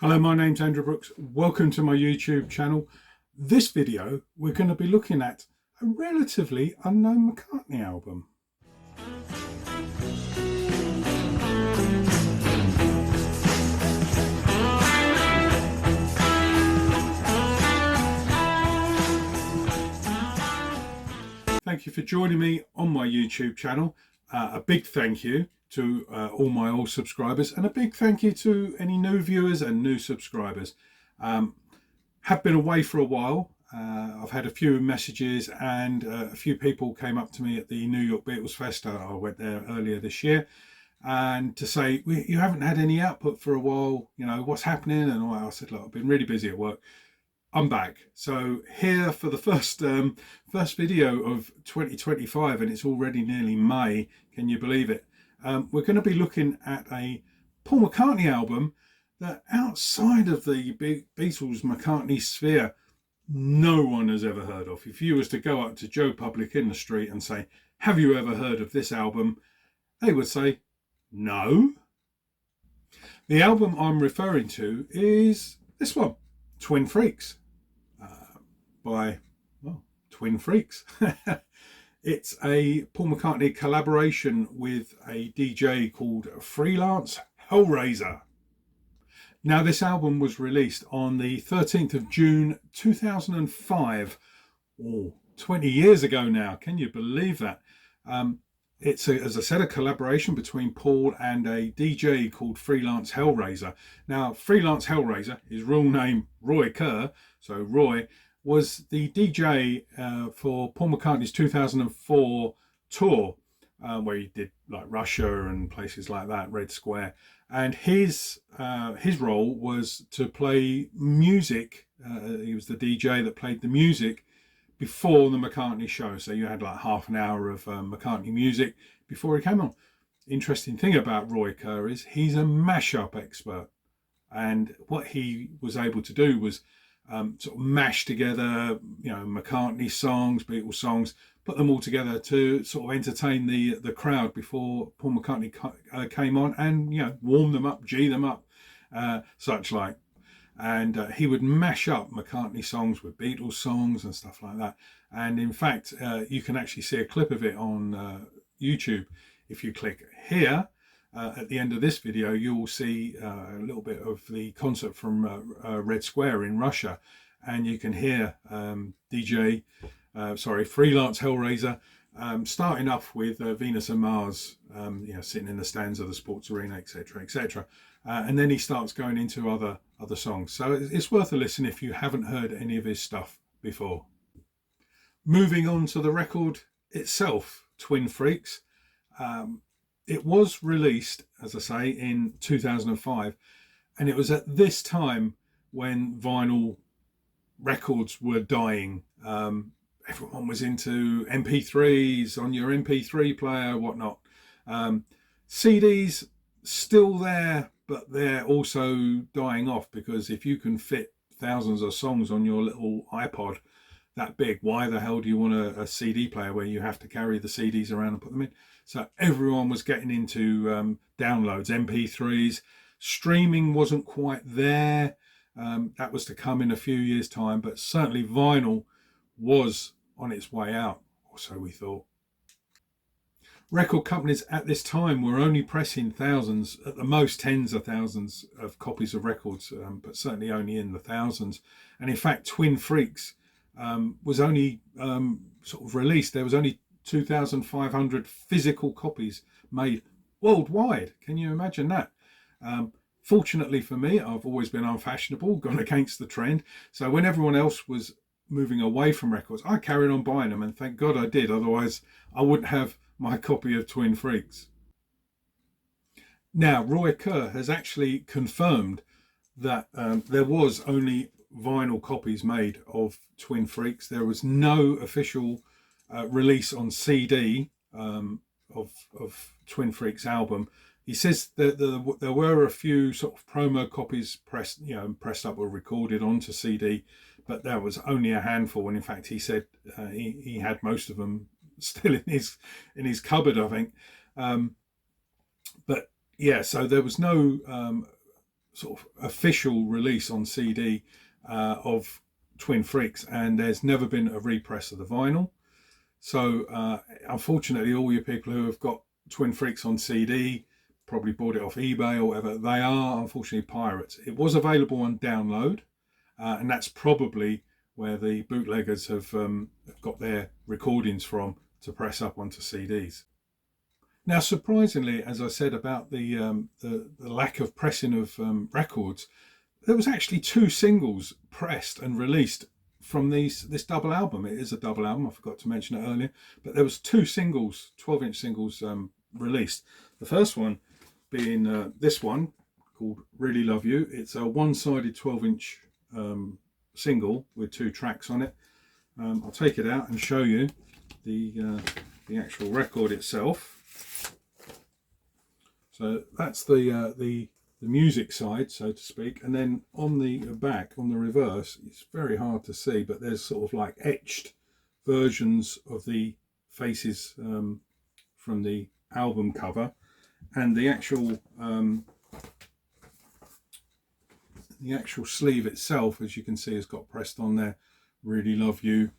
Hello, my name's Andrew Brooks. Welcome to my YouTube channel. This video, we're going to be looking at a relatively unknown McCartney album. Thank you for joining me on my YouTube channel. A big thank you to all my old subscribers, and a big thank you to any new viewers and new subscribers. Have been away for a while. I've had a few messages, and a few people came up to me at the New York Beatles Fest. I went there earlier this year, and to say, you haven't had any output for a while, you know, what's happening? And I said, look, I've been really busy at work. I'm back. So here for the first video of 2025, and it's already nearly May. Can you believe it? We're going to be looking at a Paul McCartney album that, outside of the Beatles McCartney sphere, no one has ever heard of. If you was to go up to Joe Public in the street and say, have you ever heard of this album? They would say, no. The album I'm referring to is this one, Twin Freaks, by, well, Twin Freaks. It's a Paul McCartney collaboration with a DJ called Freelance Hellraiser. Now, this album was released on the 13th of June 2005. Oh, 20 years ago now. Can you believe that? It's, as I said, a collaboration between Paul and a DJ called Freelance Hellraiser. Now, Freelance Hellraiser, his real name, Roy Kerr, so Roy, was the DJ for Paul McCartney's 2004 tour, where he did like Russia and places like that, Red Square. And his role was to play music. He was the DJ that played the music before the McCartney show. So you had like half an hour of McCartney music before he came on. Interesting thing about Roy Kerr is he's a mashup expert. And what he was able to do was sort of mash together, you know, McCartney songs, Beatles songs, put them all together to sort of entertain the crowd before Paul McCartney came on, and, you know, warm them up, G them up, such like. And he would mash up McCartney songs with Beatles songs and stuff like that. And in fact, you can actually see a clip of it on YouTube. If you click here, at the end of this video, you will see a little bit of the concert from Red Square in Russia, and you can hear Freelance Hellraiser starting off with Venus and Mars, you know, sitting in the stands of the sports arena, etc., etc., and then he starts going into other songs. So it's worth a listen if you haven't heard any of his stuff before. Moving on to the record itself, Twin Freaks. It was released, as I say, in 2005, and it was at this time when vinyl records were dying. Everyone was into MP3s on your MP3 player, whatnot. CDs still there, but they're also dying off, because if you can fit thousands of songs on your little iPod that big, why the hell do you want a CD player where you have to carry the CDs around and put them in? So everyone was getting into downloads, MP3s. Streaming wasn't quite there. That was to come in a few years' time, but certainly vinyl was on its way out, or so we thought. Record companies at this time were only pressing thousands, at the most tens of thousands of copies of records, but certainly only in the thousands. And in fact, Twin Freaks was only sort of released. There was only 2,500 physical copies made worldwide. Can you imagine that? Fortunately for me, I've always been unfashionable, gone against the trend. So when everyone else was moving away from records, I carried on buying them, and thank God I did. Otherwise, I wouldn't have my copy of Twin Freaks. Now, Roy Kerr has actually confirmed that there was only vinyl copies made of Twin Freaks. There was no official release on CD of Twin Freaks album. He says that there were a few sort of promo copies pressed up or recorded onto CD, but there was only a handful. And in fact, he said he had most of them still in his cupboard, I think. But yeah, so there was no sort of official release on CD of Twin Freaks, and there's never been a repress of the vinyl. So unfortunately, all you people who have got Twin Freaks on CD, probably bought it off eBay or whatever, they are unfortunately pirates. It was available on download, and that's probably where the bootleggers have got their recordings from to press up onto CDs. Now, surprisingly, as I said about the lack of pressing of records, there was actually 2 singles pressed and released from this double album. It is a double album, I forgot to mention it earlier, but there was 2 singles, 12-inch singles released. The first one being this one called Really Love You. It's a one-sided 12-inch single with 2 tracks on it. I'll take it out and show you the actual record itself. So that's the music side, so to speak, and then on the back, on the reverse, it's very hard to see, but there's sort of like etched versions of the faces from the album cover, and the actual sleeve itself, as you can see, has got pressed on there, Really Love You,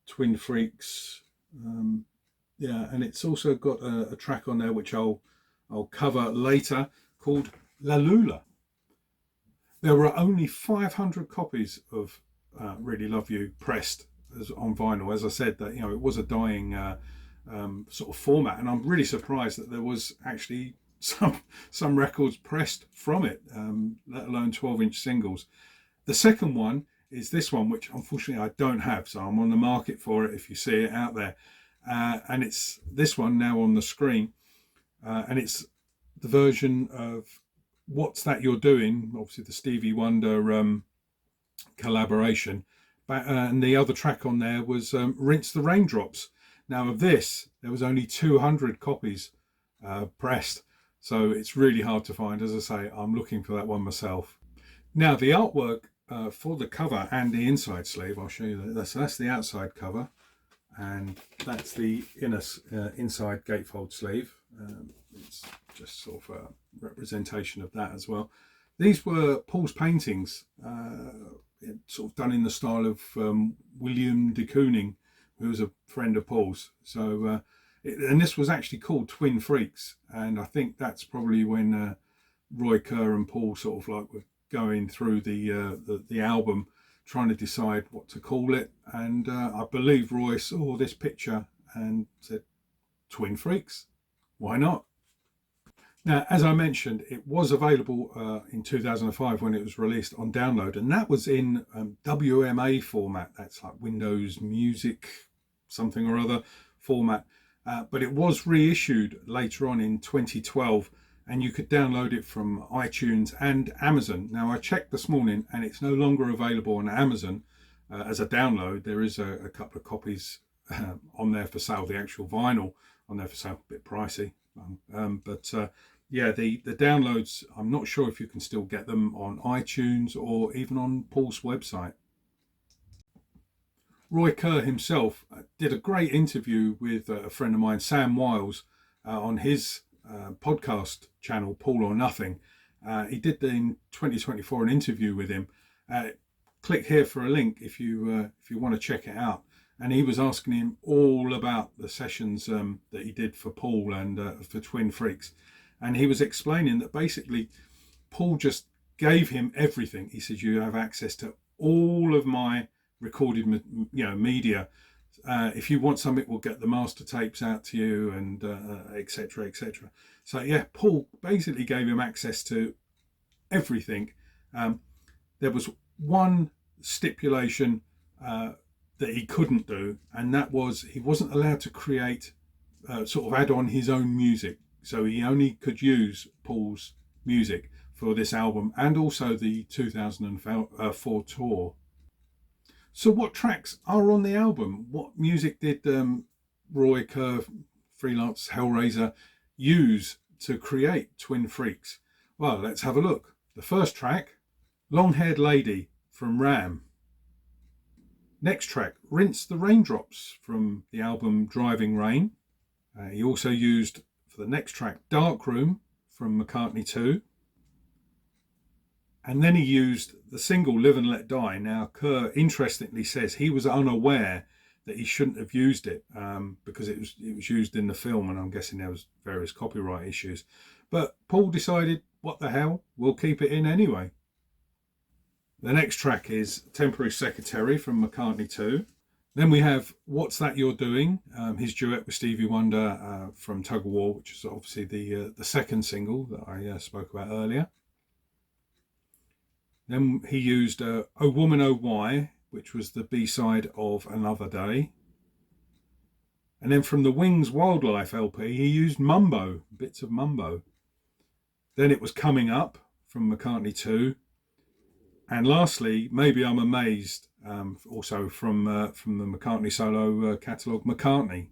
Twin Freaks, yeah, and it's also got a track on there which I'll cover later, called Leula. There were only 500 copies of Really Love You pressed on vinyl. As I said, that it was a dying sort of format, and I'm really surprised that there was actually some records pressed from it, let alone 12-inch singles. The second one is this one, which unfortunately I don't have, so I'm on the market for it if you see it out there, and it's this one now on the screen, and it's the version of What's That You're Doing, obviously the Stevie Wonder collaboration, and the other track on there was Rinse the Raindrops. Now of this, there was only 200 copies pressed, so it's really hard to find. As I say, I'm looking for that one myself. Now the artwork for the cover and the inside sleeve, I'll show you that. So that's the outside cover, and that's the inside gatefold sleeve. It's just sort of a representation of that as well. These were Paul's paintings, sort of done in the style of William de Kooning, who was a friend of Paul's. So, and this was actually called Twin Freaks, and I think that's probably when Roy Kerr and Paul sort of like were going through the album, trying to decide what to call it. And I believe Roy saw this picture and said, Twin Freaks, why not? Now, as I mentioned, it was available in 2005 when it was released on download, and that was in WMA format. That's like Windows Music something or other format. But it was reissued later on in 2012, and you could download it from iTunes and Amazon. Now, I checked this morning, and it's no longer available on Amazon as a download. There is a couple of copies on there for sale, the actual vinyl on there for sale, a bit pricey. Yeah, the downloads, I'm not sure if you can still get them on iTunes or even on Paul's website. Roy Kerr himself did a great interview with a friend of mine, Sam Wiles, on his podcast channel, Paul or Nothing. He did in 2024 an interview with him. Click here for a link if you want to check it out. And he was asking him all about the sessions that he did for Paul and for Twin Freaks. And he was explaining that basically Paul just gave him everything. He said, you have access to all of my recorded media. If you want something, we'll get the master tapes out to you, and etc, etc. So yeah, Paul basically gave him access to everything. There was one stipulation that he couldn't do, and that was he wasn't allowed to create sort of add on his own music. So he only could use Paul's music for this album and also the 2004 tour. So what tracks are on the album? What music did Roy Kerr, freelance Hellraiser, use to create Twin Freaks? Well, let's have a look. The first track, Long Haired Lady from Ram. Next track, Rinse the Raindrops from the album Driving Rain. He also used, for the next track, Dark Room from McCartney 2. And then he used the single Live and Let Die. Now, Kerr interestingly says he was unaware that he shouldn't have used it because it was used in the film, and I'm guessing there was various copyright issues. But Paul decided, what the hell, we'll keep it in anyway. The next track is Temporary Secretary from McCartney 2. Then we have What's That You're Doing, his duet with Stevie Wonder from Tug of War, which is obviously the second single that I spoke about earlier. Then he used Oh Woman Oh Why, which was the B-side of Another Day. And then from the Wings Wildlife LP, he used Mumbo, bits of Mumbo. Then it was Coming Up from McCartney 2. And lastly, Maybe I'm Amazed, also from the McCartney solo catalogue, McCartney.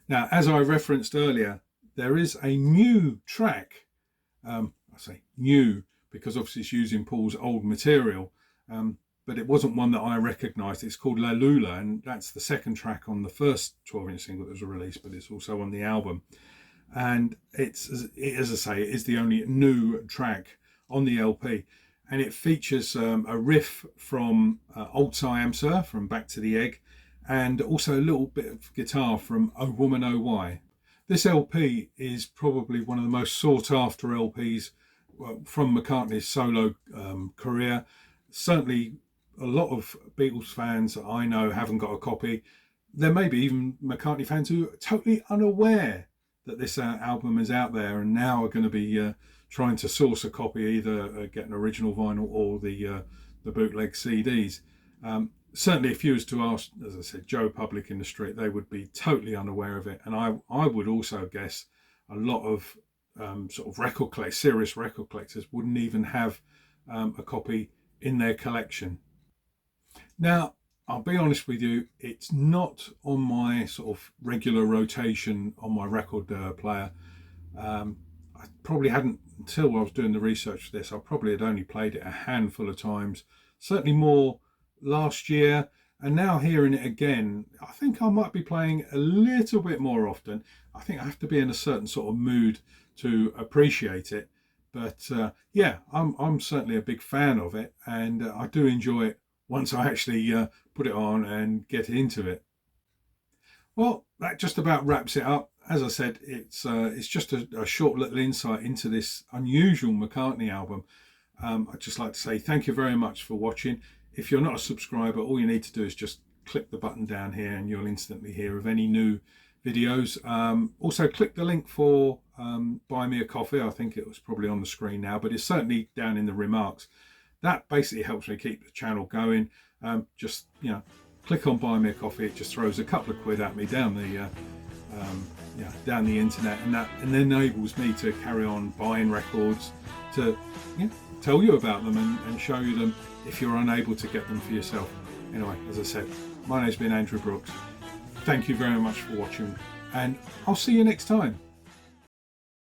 Now, as I referenced earlier, there is a new track. I say new because obviously it's using Paul's old material, but it wasn't one that I recognised. It's called Leula, and that's the second track on the first 12-inch single that was released, but it's also on the album. And it's, as I say, it is the only new track on the LP. And it features a riff from Old Siam Sir from Back to the Egg, and also a little bit of guitar from Oh Woman Oh Why. This LP is probably one of the most sought after LPs from McCartney's solo career. Certainly a lot of Beatles fans that I know haven't got a copy. There may be even McCartney fans who are totally unaware that this album is out there and now are going to be trying to source a copy, either get an original vinyl or the bootleg CDs. Certainly if you was to ask, as I said, Joe Public in the street, they would be totally unaware of it. And I would also guess a lot of sort of serious record collectors wouldn't even have a copy in their collection. Now, I'll be honest with you, it's not on my sort of regular rotation on my record player. I probably hadn't, until I was doing the research for this, I probably had only played it a handful of times, certainly more last year, and now hearing it again, I think I might be playing a little bit more often. I think I have to be in a certain sort of mood to appreciate it, but yeah, I'm certainly a big fan of it, and I do enjoy it once I actually put it on and get into it. Well, that just about wraps it up. As I said, it's just a short little insight into this unusual McCartney album. I'd just like to say thank you very much for watching. If you're not a subscriber, all you need to do is just click the button down here and you'll instantly hear of any new videos. Also, click the link for Buy Me a Coffee. I think it was probably on the screen now, but it's certainly down in the remarks. That basically helps me keep the channel going. Just, click on Buy Me a Coffee. It just throws a couple of quid at me down the down the internet, and that enables me to carry on buying records, to tell you about them and show you them if you're unable to get them for yourself. Anyway, as I said, my name's been Andrew Brooks. Thank you very much for watching, and I'll see you next time.